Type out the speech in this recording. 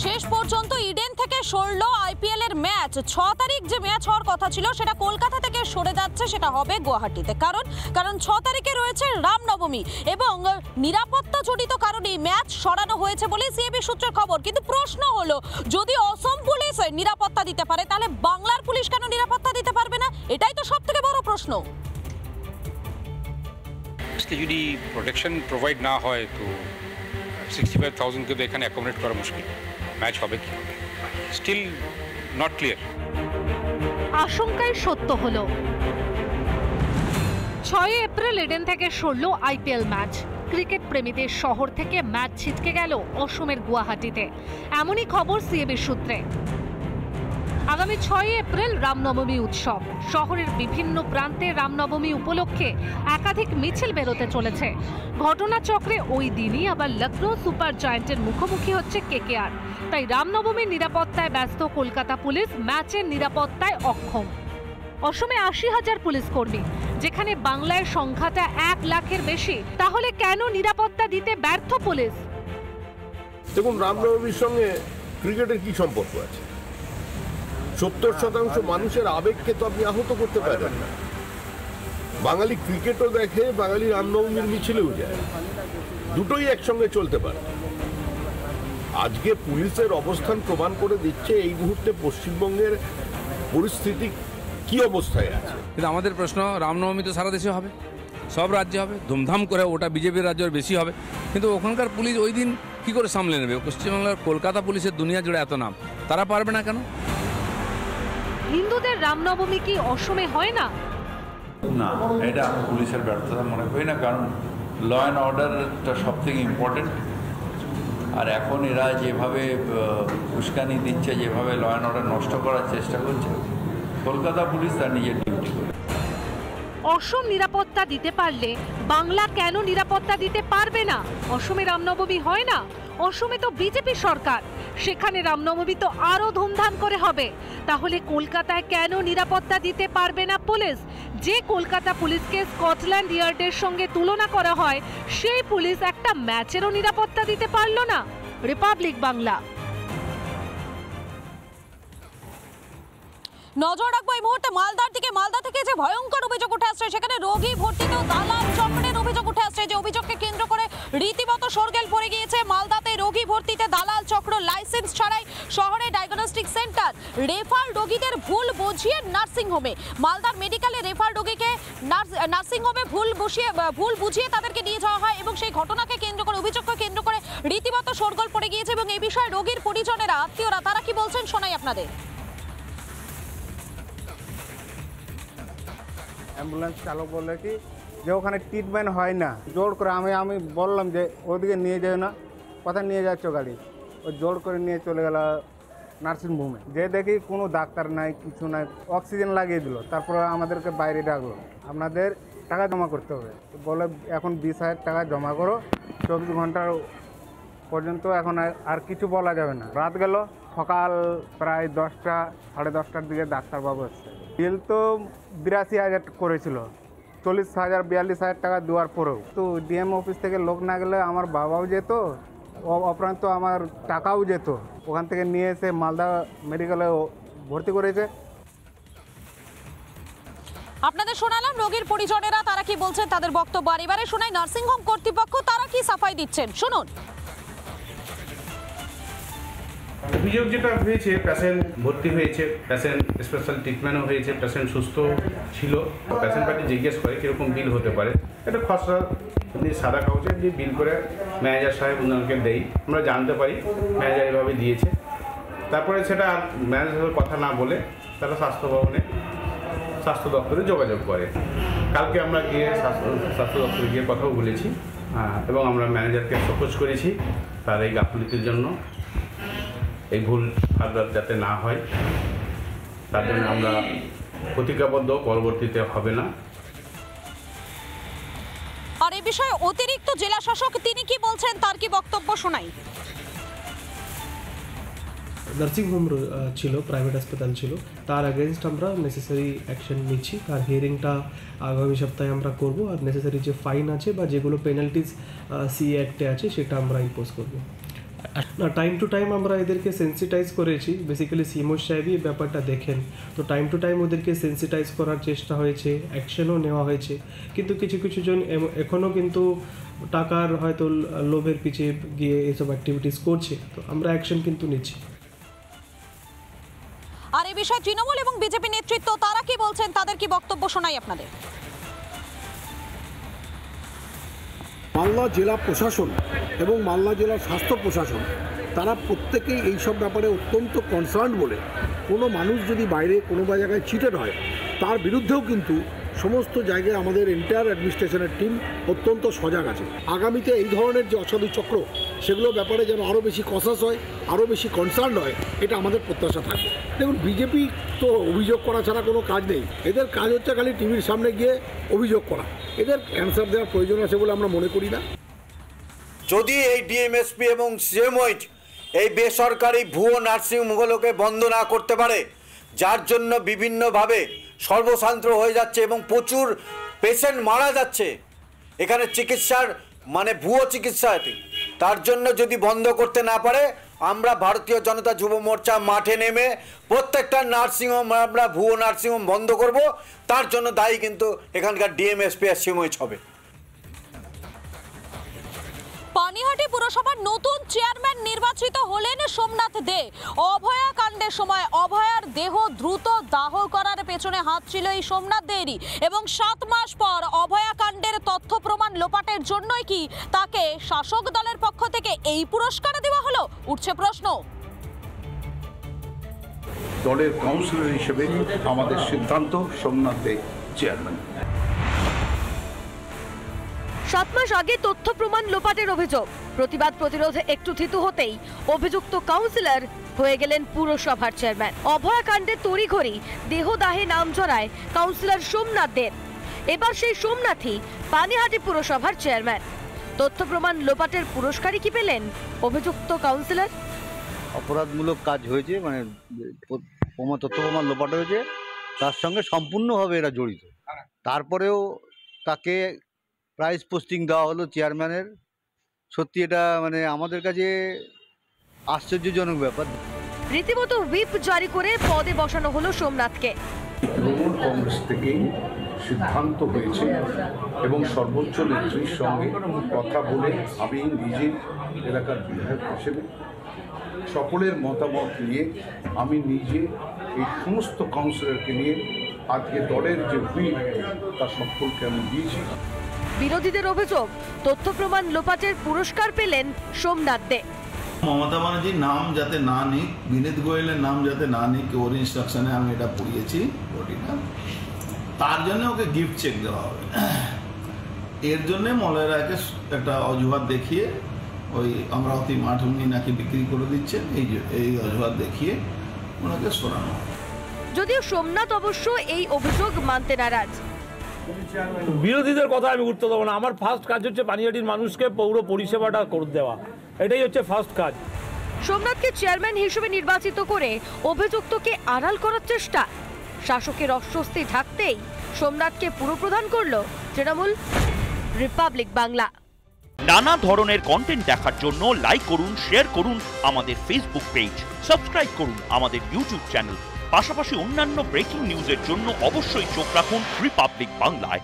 শেষ পর্যন্ত ইডেন থেকে সরলো আইপিএল এর ম্যাচ। 6 তারিখ যে ম্যাচ হওয়ার কথা ছিল সেটা কলকাতা থেকে সরে যাচ্ছে, সেটা হবে গুয়াহাটিতে। কারণ 6 তারিখে রয়েছে রামনবমী এবং নিরাপত্তা জড়িত কারণে ম্যাচ সরানো হয়েছে বলে সিএবি সূত্রের খবর। কিন্তু প্রশ্ন হলো, যদি অসম পুলিশ নিরাপত্তা দিতে পারে তাহলে বাংলার পুলিশ কেন নিরাপত্তা দিতে পারবে না? এটাই তো সবথেকে বড় প্রশ্ন। যদি প্রোটেকশন প্রোভাইড না হয় তো 65,000 কে তো এখানে অ্যাকোমোডেট করা মুশকিল। ম্যাচ হবে কি স্টিল নট ক্লিয়ার। আশঙ্কায় সত্য হলো, 6 এপ্রিল ইডেন থেকে সরল আইপিএল ম্যাচ। ক্রিকেট প্রেমীদের শহর থেকে ম্যাচ ছিটকে গেল অসমের গুয়াহাটিতে, এমনই খবর সিএবির সূত্রে। আগামী 6 এপ্রিল রামনবমী উৎসব। শহরের বিভিন্ন প্রান্তে রামনবমী উপলক্ষে একাধিক মিছিল বেরোতে চলেছে। ঘটনাচক্রে ওই দিনই আবার লখনৌ সুপার জায়ান্টের মুখোমুখি হচ্ছে কেকেআর। তাই রামনবমীর নিরাপত্তায় ব্যস্ত কলকাতা পুলিশ ম্যাচের নিরাপত্তায় অক্ষম। অসমে 80,000 পুলিশ কর্মী, যেখানে বাংলায় সংখ্যাটা 1 লাখের বেশি। তাহলে কেন নিরাপত্তা দিতে ব্যর্থ পুলিশ? দেখুন, রামনবমীর সঙ্গে ক্রিকেটের কি সম্পর্ক আছে? 70% মানুষের আবেগকে তো আপনি আহত করতে পারেন না। বাঙালি ক্রিকেটও দেখে, বাঙালি রামনবমীর মিছিলেও যায়, দুটোই একসঙ্গে চলতে পারে। আজকে পুলিশের অবস্থান প্রমাণ করে দিচ্ছে এই মুহূর্তে পশ্চিমবঙ্গের পরিস্থিতি কি অবস্থায় আছে। কিন্তু আমাদের প্রশ্ন, রামনবমী তো সারা দেশে হবে, সব রাজ্যে হবে, ধুমধাম করে, ওটা বিজেপির রাজ্যের বেশি হবে। কিন্তু ওখানকার পুলিশ ওই দিন কী করে সামলে নেবে? পশ্চিমবাংলার কলকাতা পুলিশের দুনিয়া জুড়ে এত নাম, তারা পারবে না কেন? হিন্দুদের রামনবমী কি অসমে হয় না? না, এটা আমি পুলিশের ব্যর্থতা মনে করি না, কারণ ল অ্যান্ড অর্ডারটা সব থেকে ইম্পর্টেন্ট। আর এখন এরা যেভাবে উস্কানি দিচ্ছে, যেভাবে ল অ্যান্ড অর্ডার নষ্ট করার চেষ্টা করছে, কলকাতা পুলিশ তার নিজের ডিউটি করে। অসম নিরাপত্তা দিতে পারলে বাংলা কেন নিরাপত্তা দিতে পারবে না? অসমে রামনবমী হয় না? অসমে তো বিজেপি সরকার, সেখানে রামনবমী তো আরো ধুমধাম করে হবে। তাহলে কলকাতায় কেন নিরাপত্তা দিতে পারবে না পুলিশ? যে কলকাতা পুলিশকে স্কটল্যান্ড ইয়ার্ডের সঙ্গে তুলনা করা হয়, সেই পুলিশ একটা ম্যাচেরও নিরাপত্তা দিতে পারলো না। রিপাবলিক বাংলা। নজর রাখবো এই মুহূর্তে মালদার দিকে। মালদা থেকে যে ভয়ঙ্কর অভিযোগ উঠে আসছে, সেখানে রোগী ভর্তিতেও দালাল চক্রের অভিযোগ উঠে আসছে। যে অভিযোগকে কেন্দ্র করে রীতিমতো শোরগোল পড়ে গিয়েছে। মালদাতে রোগী ভর্তিতে দালাল চক্র, লাইসেন্স ছাড়াই শহরে ডায়াগনস্টিক সেন্টার, রেফার রোগীদের ভুল বুঝিয়ে নার্সিং হোমে। মালদার মেডিকেলে রেফার রোগীকে নার্সিং হোমে ভুল বুঝিয়ে তাদেরকে নিয়ে যাওয়া হয় এবং সেই ঘটনাকে কেন্দ্র করে, অভিযোগকে কেন্দ্র করে রীতিমতো শোরগোল পড়ে গিয়েছে। এবং এই বিষয়ে রোগীর পরিজনেরা, আত্মীয়রা, তারা কি বলছেন শোনাই আপনাদের। অ্যাম্বুলেন্স চালক বললে কি যে ওখানে ট্রিটমেন্ট হয় না। জোর করে আমি বললাম যে ওদিকে নিয়ে যাও না, কোথায় নিয়ে যাচ্ছ গাড়ি? ও জোর করে নিয়ে চলে গেল নার্সিংহোমে। যে দেখি কোনো ডাক্তার নাই, কিছু নাই, অক্সিজেন লাগিয়ে দিল। তারপরে আমাদেরকে বাইরে ডাকলো, আপনাদের টাকা জমা করতে হবে। বলে এখন 20,000 টাকা জমা করো, 24 ঘন্টার পর্যন্ত এখন আর কিছু বলা যাবে না। রাত গেল, সকাল প্রায় 10টা সাড়ে 10টার দিকে ডাক্তারবাবু এসছে। বিল তো 82,000 করেছিল, 40,000 42,000 টাকা দেওয়ার পরেও তো ডিএম অফিস থেকে লোক না গেলে আমার বাবাও যেত, অপরান্ত আমার টাকাও যেত। ওখান থেকে নিয়ে এসে মালদা মেডিকেলে ভর্তি করেছে। আপনাদের শোনালাম রোগীর পরিজনেরা, তারা কি বলছেন, তাদের বক্তব্য। আর এবারে শোনাই নার্সিংহোম কর্তৃপক্ষ, তারা কি সাফাই দিচ্ছেন, শুনুন। অভিযোগ যেটা হয়েছে, পেশেন্ট ভর্তি হয়েছে, পেশেন্ট স্পেশাল ট্রিটমেন্টও হয়েছে, পেশেন্ট সুস্থ ছিল। পেশেন্ট পার্টি জিজ্ঞেস করে কীরকম বিল হতে পারে। এটা খসড়া সাদা কাগজে দিয়ে বিল করে ম্যানেজার সাহেব ওনাকে দেই, আমরা জানতে পারি ম্যানেজার এভাবে দিয়েছে। তারপরে সেটা ম্যানেজারের কথা না বলে তারা স্বাস্থ্য দপ্তরে যোগাযোগ করে। কালকে আমরা গিয়ে স্বাস্থ্য দপ্তরে গিয়ে কথাও বলেছি এবং আমরা ম্যানেজারকে শোকজ করেছি তার এই গাফিলতির জন্য। এই ভুল ফার্দার যাতে না হয় তার জন্য আমরা প্রতিজ্ঞাবদ্ধ, পরবর্তীতে হবে না। আর এই বিষয়ে অতিরিক্ত জেলা শাসক তিনি কি বলছেন, তার কি বক্তব্য শোনাই। নার্সিং হোম ছিল, প্রাইভেট হাসপাতাল ছিল, তার এগেনস্ট আমরা নেসেসারি অ্যাকশন নিচ্ছি। তার হিয়ারিংটা আগামী সপ্তাহে আমরা করব। আর নেসেসারি যে ফাইন আছে বা যেগুলো পেনাল্টিজ সিএ অ্যাক্টে আছে সেটা আমরা ইম্পোজ করব। না, টাইম টু টাইম আমরা এদেরকে সেন্সিটাইজ করেছি। বেসিক্যালি সিএমও সাহেবই ব্যাপারটা দেখেন, তো টাইম টু টাইম ওদেরকে সেন্সিটাইজ করার চেষ্টা হয়েছে, অ্যাকশনও নেওয়া হয়েছে। কিন্তু কিছু কিছু জন এখনও কিন্তু টাকার হয়তো লোভের পিছিয়ে গিয়ে এইসব অ্যাক্টিভিটিস করছে, তো আমরা অ্যাকশন কিন্তু নিচ্ছি। আর এই বিষয়ে তৃণমূল এবং বিজেপি নেতৃত্ব তারা কি বলছেন, তাদের কি বক্তব্য শোনাই আপনাদের। মালদা জেলা প্রশাসন এবং মালদা জেলার স্বাস্থ্য প্রশাসন তারা প্রত্যেকেই এইসব ব্যাপারে অত্যন্ত কনসার্ন বলে কোনো মানুষ যদি বাইরে কোনো জায়গায় চিটেড হয় তার বিরুদ্ধেও কিন্তু সমস্ত জায়গায় আমাদের এন্টায়ার অ্যাডমিনিস্ট্রেশনের টিম অত্যন্ত সজাগ আছে। আগামীতে এই ধরনের যে অসাধু চক্র সেগুলোর ব্যাপারে যেন আরও বেশি কনসাস হয়, আরও বেশি কনসার্ন হয়, এটা আমাদের প্রত্যাশা থাকবে। দেখুন, বিজেপি তো অভিযোগ করা ছাড়া কোনো কাজ নেই, এদের কাজ হচ্ছে খালি টিভির সামনে গিয়ে অভিযোগ করা। এদের অ্যান্সার দেওয়ার প্রয়োজন আছে বলে আমরা মনে করি না। যদি এই ডিএমএসপি এবং সিএমওইচ এই বেসরকারি ভুয়ো নার্সিংহোমগুলোকে বন্ধ না করতে পারে, যার জন্য বিভিন্নভাবে সর্বশান্ত হয়ে যাচ্ছে এবং প্রচুর পেশেন্ট মারা যাচ্ছে এখানে চিকিৎসার মানে ভুয়ো চিকিৎসাতে, তার জন্য যদি বন্ধ করতে না পারে আমরা ভারতীয় জনতা যুব মোর্চা মাঠে নেমে প্রত্যেকটা নার্সিংহোম আমরা ভুয়ো নার্সিংহোম বন্ধ করব। তার জন্য দায়ী কিন্তু এখানকার ডিএমএসপি আর সিএমওইচ হবে। পানিহাটি পুরসভার নতুন চেয়ারম্যান নির্বাচিত হলেন সোমনাথ দে। অভয়া কাণ্ডের সময় অভয়ার দেহ দ্রুত দাহ করার পেছনে হাত ছিল এই সোমনাথ দেরই, এবং 7 মাস পর অভয়া কাণ্ডের তথ্য প্রমাণ লোপাটের জন্যই কি তাকে শাসক দলের পক্ষ থেকে এই পুরস্কার দেওয়া হলো, উঠছে প্রশ্ন। দলের কাউন্সিলর হিসেবে আমাদের সিদ্ধান্ত সোমনাথ দে চেয়ারম্যান। 7 মাস আগে তথ্য প্রমাণ লোপাটের অভিযোগ, প্রতিবাদ প্রতিরোধে একটু থিতু হতেই অভিযুক্ত কাউন্সিলর হয়ে গেলেন পুরসভার চেয়ারম্যান। অভয়া কাণ্ডে তড়িঘড়ি দেহদাহে নাম জড়ায় কাউন্সিলর সোমনাথ দের। এবার সেই সোমনাথই পানিহাটি পুরসভার চেয়ারম্যান। তথ্য প্রমাণ লোপাটের পুরস্কারই কি পেলেন অভিযুক্ত কাউন্সিলর? অপরাধমূলক কাজ হয়েছে, মানে তথ্য প্রমাণ লোপাট হয়েছে, তার সঙ্গে সম্পূর্ণভাবে এরা জড়িত। তারপরেও তাকে প্রাইজ পোস্টিং দেওয়া হলো চেয়ারম্যানের। সত্যি এটা মানে আমাদের কাছে আশ্চর্যজনক ব্যাপার। রীতিমতো হুইপ জারি করে পদে বসানো হলো সোমনাথকে। তৃণমূল কংগ্রেস থেকেই সিদ্ধান্ত হয়েছে এবং সর্বোচ্চ নেত্রীর সঙ্গে কথা বলে আমি নিজে এলাকার বিধায়ক হিসেবে সকলের মতামত নিয়ে আমি নিজে এই সমস্ত কাউন্সিলরকে নিয়ে আজকে দলের যে হুইপ তার সকলকে আমি দিয়েছি। বিরোধীদের অভিযোগ তথ্য প্রমাণ লোপাটের পুরস্কার পেলেন সোমনাথ দে। মমতা ব্যানার্জির নাম যাতে না নিক, বিনীত গোয়েলের নাম যাতে না নিক, ওর ইনস্ট্রাকশনে আমি এটা পড়িয়েছি বডিটা, তার জন্য ওকে গিফট চেক দেওয়া হবে। এর জন্যে মলয় রায়কে একটা অজুহাত দেখিয়ে ওই অমরাবতী মাঠ উনি নাকি বিক্রি করে দিচ্ছেন, এই অজুহাত দেখিয়ে ওনাকে সরানো হবে। যদিও সোমনাথ অবশ্য এই অভিযোগ মানতে নারাজ। বিরোধীদের কথা আমি গুরুত্ব দেবো না, আমার ফার্স্ট কাজ হচ্ছে পানিহাটির মানুষকে পৌর পরিষেবাটা করে দেওয়া, এটাই হচ্ছে ফার্স্ট কাজ। সোমনাথকে চেয়ারম্যান হিসেবে নির্বাচিত করে অভিযুক্তকে আড়াল করার চেষ্টা, শাসকের অস্বস্তি ঢাকতেই সোমনাথকে পুরপ্রধান করল তৃণমূল। রিপাবলিক বাংলা। নানা ধরনের কন্টেন্ট দেখার জন্য লাইক করুন, শেয়ার করুন আমাদের ফেসবুক পেজ, সাবস্ক্রাইব করুন আমাদের ইউটিউব চ্যানেল। পাশাপাশি অন্যান্য ব্রেকিং নিউজের জন্য অবশ্যই চোখ রাখুন রিপাবলিক বাংলায়।